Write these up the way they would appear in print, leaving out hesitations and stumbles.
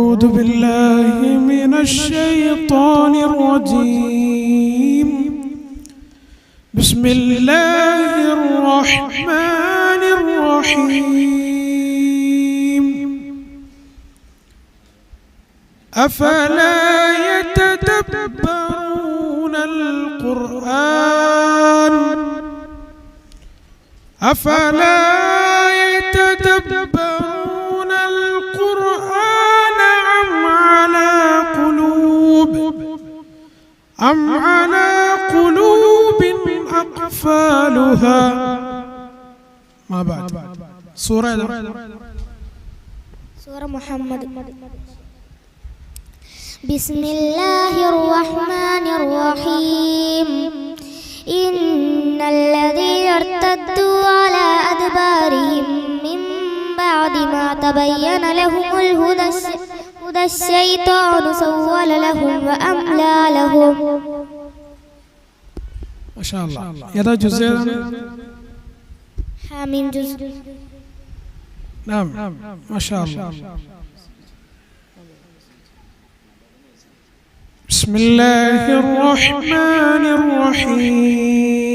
أعوذ بالله من الشيطان الرجيم. بسم الله الرحمن الرحيم. أفلا يتدبرون القرآن أفلا يتدبرون القرآن أم على قلوب أقفالها. ما بعد سورة محمد. بسم الله الرحمن الرحيم. إن الذين ارتدوا على أدبارهم من بعد ما تبين لهم الهدى الشيطان سول لهم وأملى لهم. ما شاء الله. يدا جزء حاميم جزء. نعم ما شاء الله. بسم الله الرحمن الرحيم.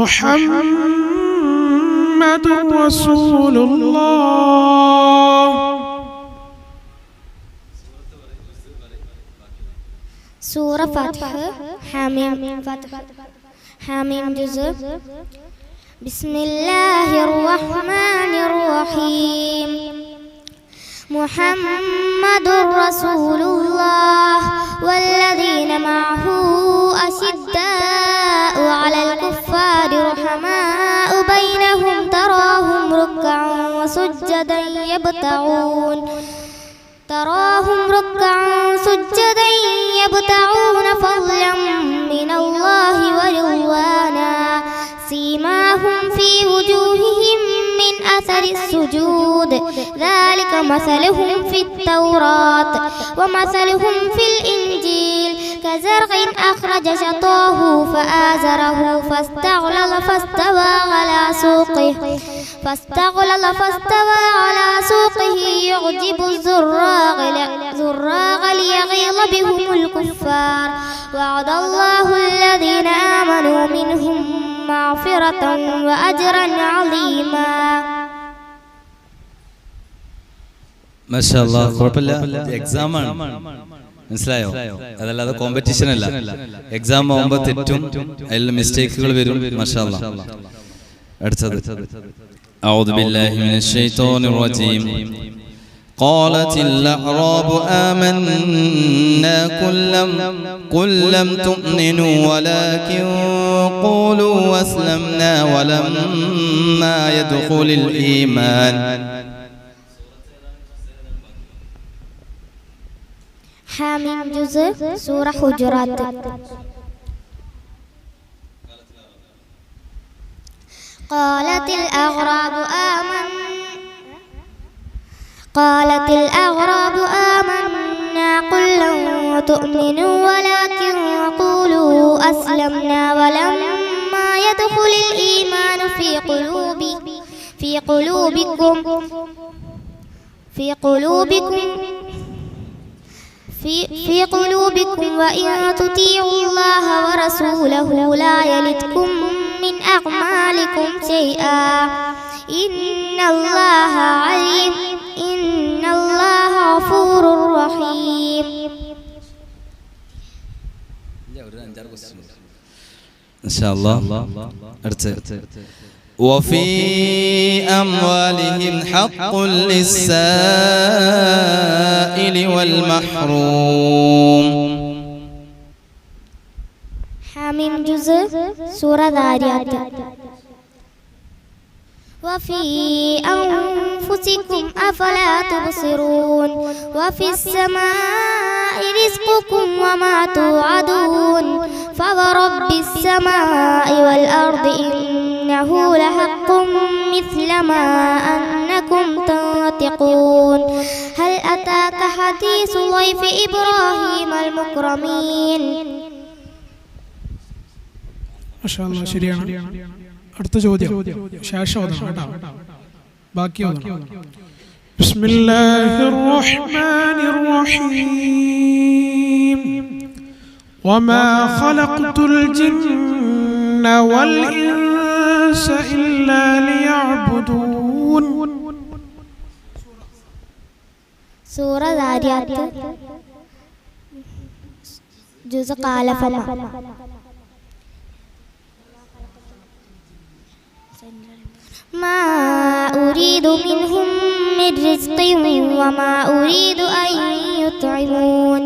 محمد رسول الله. سورة فتح. حاميم جزء. بسم الله الرحمن الرحيم. محمد رسول الله والذين معه أشداء على الكفار رحماء بينهم تراهم ركعا سجدا يبتغون فضلا من الله ورضوانا سيماهم في وجوههم من أثر السجود ذلك مثلهم في التوراة ومثلهم في الإنجيل كزرع أخرج شطاه فآزره فاستغلظ فاستوى على سوقه يعجب الزراع ليغيظ بهم الكفار. وعد الله الذين آمنوا منهم مغفرة وأجرا عظيما. ما شاء الله. കുഴപ്പമില്ല. എക്സാം ആണ്, മനസ്സിലായോ? അതല്ലാതെ കോമ്പറ്റീഷൻ അല്ല. എക്സാം ആവുമ്പോൾ തെറ്റും അതിൽ മിസ്റ്റേക്കുകൾ വരും. മാഷാ അല്ലാഹ്. അടുത്തത് أعوذ بالله من الشيطان الرجيم. قالت الأعراب آمنا قل لم تؤمنوا ولكن قولوا أسلمنا ولما يدخل الإيمان. حاميم جزء. سورة حجرات. قالت الأعراب آمنا قل لم تؤمنوا ولكن قولوا أسلمنا ولما يدخل الإيمان في قلوبكم وإن تطيعوا الله ورسوله لا يلدكم من أعمالكم شيئا إن الله غفور رحيم. إن شاء الله. وفي أموالهم حق للسائل والمحروم. حاميم جزء. سورة ذاريات. وفي أنفسكم أفلا تبصرون وفي السماء رزقكم وما توعدون فورب السماء والأرض إنه لحق مثل ما أنكم تنطقون. هل أتاك حديث ضيف إبراهيم المكرمين. ما شاء الله. ശരിയാണ്. അടുത്ത ചോദ്യം ശേഷം ബാക്കി بسم الله الرحمن الرحيم وما خلقت الجن والإنس إلا ليعبدون سورة ذاريات جزء قال فما ما أريد منهم من رزق وما أريد أن يطعمون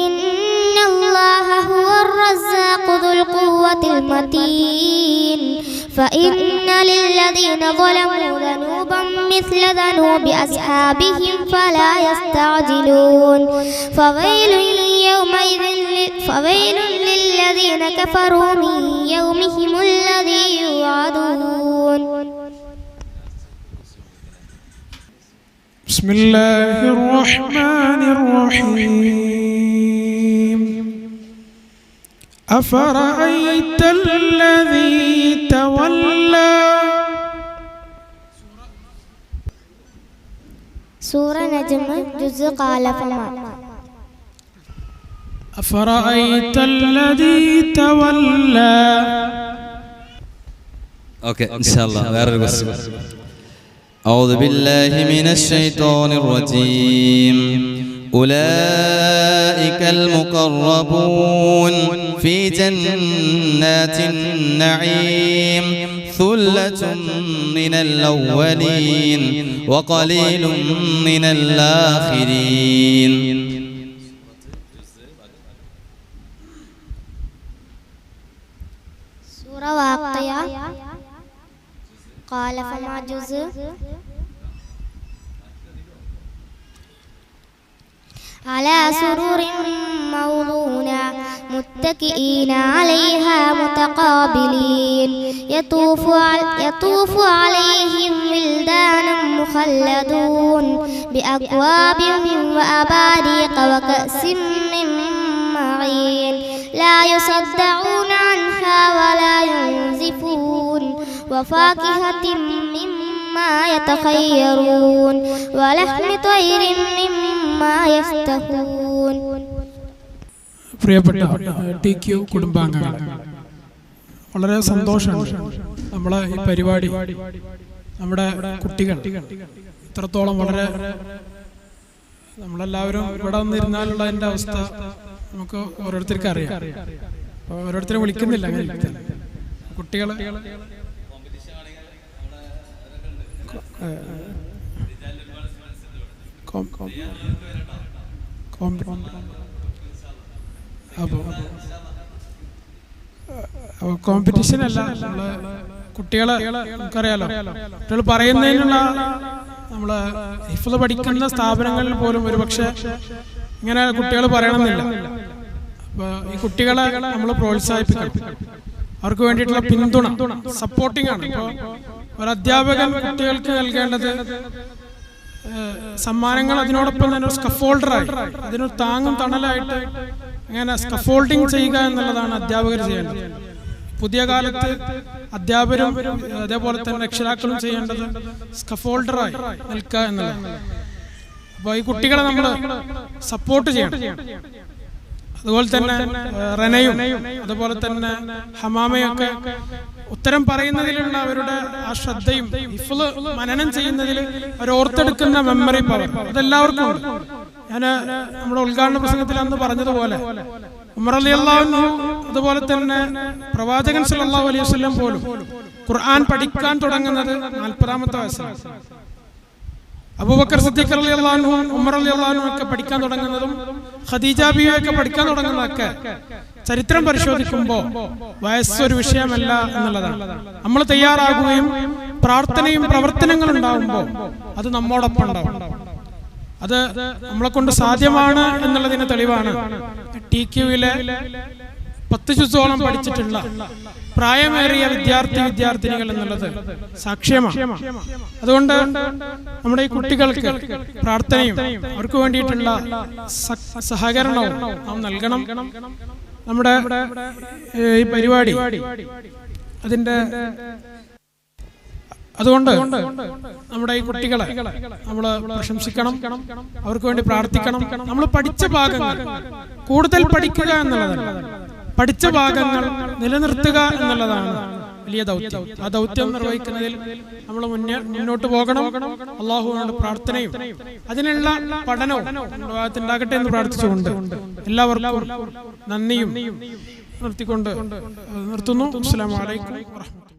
إن الله هو الرزاق ذو القوة المتين فإن للذين ظلموا ذنوبا مثل ذنوب أصحابهم فلا يستعجلون فويل للذين كفروا من يومهم الذي يوعدون بسم الله الرحمن الرحيم أفرأيت الذي تولى سورة نجم جزء قال فما أفرأيت الذي تولى ഓക്കെ ഇൻഷാല്ലാ വേറൊരു ക്വസ്റ്റ്യൻ. أعوذ بالله من الشيطان الرجيم. أولئك المقربون في جنات النعيم ثلة من الأولين وقليل من الآخرين. سورة واقعة قال فما جزء على سرر موضونة متكئين عليها متقابلين يطوف عليهم ولدان مخلدون بأكواب وأباريق وكأس من معين لا يصدعون عنها ولا ينزفون وفاكهة مما يتخيرون ولحم طير مما يشتهون. പ്രിയപ്പെട്ട TQ കുടുംബാംഗങ്ങൾ, വളരെ സന്തോഷമുണ്ട് നമ്മളെ ഈ പരിപാടി, നമ്മുടെ കുട്ടികൾ ഇത്രത്തോളം വളരെ, നമ്മളെല്ലാവരും ഇവിടെ വന്നിരുന്നാലുള്ള എൻ്റെ അവസ്ഥ നമുക്ക് ഓരോരുത്തർക്ക് അറിയാം. ഓരോരുത്തരെ വിളിക്കുന്നില്ല, അങ്ങനെ കുട്ടികൾ കോമ്പറ്റീഷൻ അല്ല, നമ്മള് കുട്ടികളെ നമുക്കറിയാലോ, കുട്ടികൾ പറയുന്നതിനുള്ള നമ്മള് ഹിഫ്ള് പഠിക്കുന്ന സ്ഥാപനങ്ങളിൽ പോലും ഒരുപക്ഷെ ഇങ്ങനെ കുട്ടികൾ പറയണമെന്നില്ല. അപ്പൊ ഈ കുട്ടികളെ നമ്മൾ പ്രോത്സാഹിപ്പിക്കണം, അവർക്ക് വേണ്ടിയിട്ടുള്ള പിന്തുണ, സപ്പോർട്ടിംഗ് ആണ്. ഇപ്പോൾ ഒരു അധ്യാപകൻ കുട്ടികൾക്ക് നൽകേണ്ടത് സമ്മാനങ്ങൾ, അതിനോടൊപ്പം തന്നെ ഒരു സ്കഫോൾഡറായി, അതിനൊരു താങ്ങും തണലായിട്ട് അങ്ങനെ സ്കഫോൾഡിങ് ചെയ്യുക എന്നുള്ളതാണ് അധ്യാപകർ ചെയ്യേണ്ടത്. പുതിയ കാലത്ത് അധ്യാപകരും അതേപോലെ തന്നെ രക്ഷിതാക്കളും ചെയ്യേണ്ടത് സ്കഫോൾഡറായി നിൽക്കുക എന്നുള്ളതാണ്. അപ്പോൾ ഈ കുട്ടികളെ നമ്മൾ സപ്പോർട്ട് ചെയ്യണം. അതുപോലെ തന്നെ റനയും അതുപോലെ തന്നെ ഹമാമയൊക്കെ ഉത്തരം പറയുന്നതിലുള്ള അവരുടെ ആ ശ്രദ്ധയും ഹിഫ്ള് മനനം ചെയ്യുന്നതിൽ അവർ ഓർത്തെടുക്കുന്ന മെമ്മറി പവർ അതെല്ലാവർക്കും ഉണ്ട്. ഞാൻ നമ്മുടെ ഉദ്ഘാടന പ്രസംഗത്തിൽ അന്ന് പറഞ്ഞതുപോലെ ഉമർ റളിയല്ലാഹു അൻഹു അതുപോലെ തന്നെ പ്രവാചകൻ സല്ലല്ലാഹു അലൈഹി വസല്ലം പോലും ഖുർആൻ പഠിക്കാൻ തുടങ്ങുന്നത് 40-ാമത്തെ വയസ്സിലാണ്. അബൂബക്കർ സിദ്ദീഖ് റളിയല്ലാഹു അൻഹു, ഉമർ റളിയല്ലാഹു അൻഹു ഒക്കെ പഠിക്കാൻ തുടങ്ങുന്നതും ഖദീജ ബീവിയൊക്കെ പഠിക്കാൻ തുടങ്ങുന്നതൊക്കെ ചരിത്രം പരിശോധിക്കുമ്പോൾ വയസ്സൊരു വിഷയമല്ല എന്നുള്ളതാണ്. നമ്മൾ തയ്യാറാകുകയും പ്രാർത്ഥനയും പ്രവർത്തനങ്ങളും ഉണ്ടാകുമ്പോൾ അത് നമ്മോടൊപ്പം ഉണ്ടാവും. അത് നമ്മളെ കൊണ്ട് സാധ്യമാണ് എന്നുള്ളതിന് തെളിവാണ് TQവിലെ 10 ജുസോളം പഠിച്ചിട്ടുള്ള പ്രായമേറിയ വിദ്യാർത്ഥിനികൾ എന്നുള്ളത് സാക്ഷ്യമാണ്. അതുകൊണ്ട് നമ്മുടെ ഈ കുട്ടികൾക്ക് പ്രാർത്ഥനയും അവർക്ക് വേണ്ടിയിട്ടുള്ള സഹകരണവും നാം നൽകണം. നമ്മുടെ ഈ പരിപാടി അതിൻ്റെ അതുകൊണ്ട് നമ്മുടെ ഈ കുട്ടികളെ നമ്മൾ പ്രശംസിക്കണം, അവർക്ക് വേണ്ടി പ്രാർത്ഥിക്കണം. നമ്മൾ പഠിച്ച ഭാഗങ്ങൾ കൂടുതൽ പഠിക്കുക എന്നുള്ളതല്ല, പഠിച്ച ഭാഗങ്ങൾ നിലനിർത്തുക എന്നുള്ളതാണ് വലിയ ദൗത്യം. ആ ദൗത്യം നിർവഹിക്കുന്നതിൽ നമ്മൾ മുന്നോട്ട് പോകണം. അള്ളാഹുവിനോട് പ്രാർത്ഥനയും അതിനുള്ള പഠനവും ഉണ്ടാകട്ടെ എന്ന് പ്രാർത്ഥിച്ചുകൊണ്ട് എല്ലാവർക്കും നന്ദിയും നിർത്തിക്കൊണ്ട് നിർത്തുന്നു. അസ്സലാമു അലൈക്കും വറഹ്മത്തുള്ളാഹി.